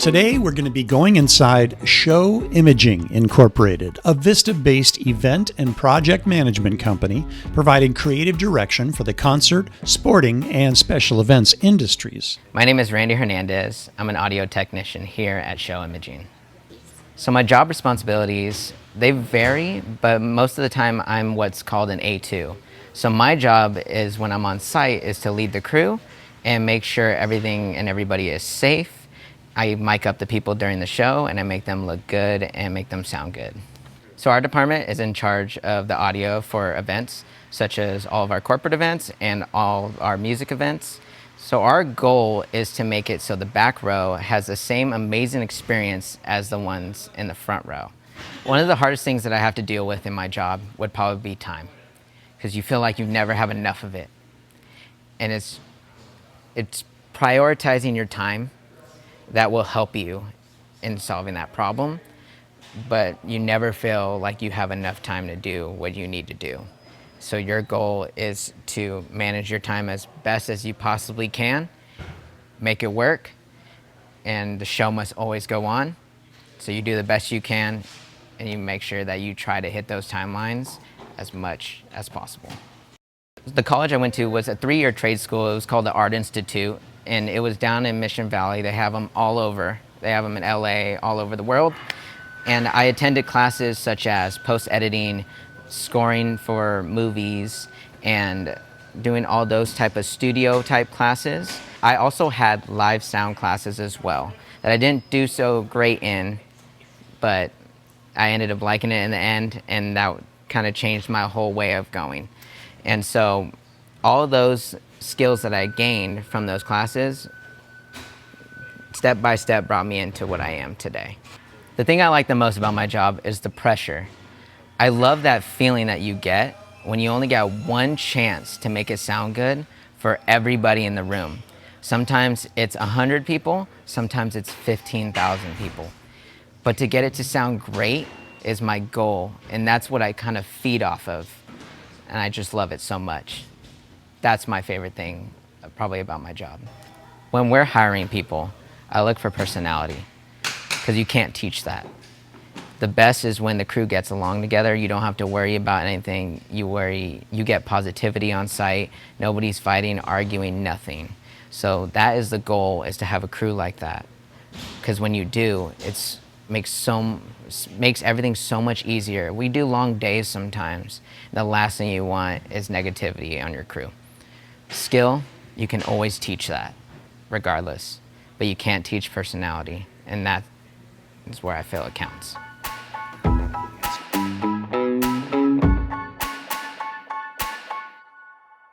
Today, we're going to be going inside Show Imaging Incorporated, a Vista-based event and project management company providing creative direction for the concert, sporting, and special events industries. My name is Randy Hernandez. I'm an audio technician here at Show Imaging. So my job responsibilities, they vary, but most of the time I'm what's called an A2. So my job is, when I'm on site, is to lead the crew and make sure everything and everybody is safe. I mic up the people during the show and I make them look good and make them sound good. So our department is in charge of the audio for events, such as all of our corporate events and all of our music events. So our goal is to make it so the back row has the same amazing experience as the ones in the front row. One of the hardest things that I have to deal with in my job would probably be time, because you feel like you never have enough of it. And it's prioritizing your time that will help you in solving that problem, but you never feel like you have enough time to do what you need to do. So your goal is to manage your time as best as you possibly can, make it work, and the show must always go on. So you do the best you can, and you make sure that you try to hit those timelines as much as possible. The college I went to was a 3-year trade school. It was called the Art Institute, and it was down in Mission Valley. They have them all over. They have them in LA, all over the world. And I attended classes such as post-editing, scoring for movies, and doing all those type of studio type classes. I also had live sound classes as well that I didn't do so great in, but I ended up liking it in the end, and that kind of changed my whole way of going. And so all of those skills that I gained from those classes, step by step, brought me into what I am today. The thing I like the most about my job is the pressure. I love that feeling that you get when you only get one chance to make it sound good for everybody in the room. Sometimes it's 100 people, sometimes it's 15,000 people. But to get it to sound great is my goal, and that's what I kind of feed off of. And I just love it so much. That's my favorite thing probably about my job. When we're hiring people, I look for personality, because you can't teach that. The best is when the crew gets along together. You don't have to worry about anything. You get positivity on site. Nobody's fighting, arguing, nothing. So that is the goal, is to have a crew like that. Because when you do, it makes everything so much easier. We do long days sometimes. The last thing you want is negativity on your crew. Skill, you can always teach that, regardless. But you can't teach personality, and that is where I feel it counts.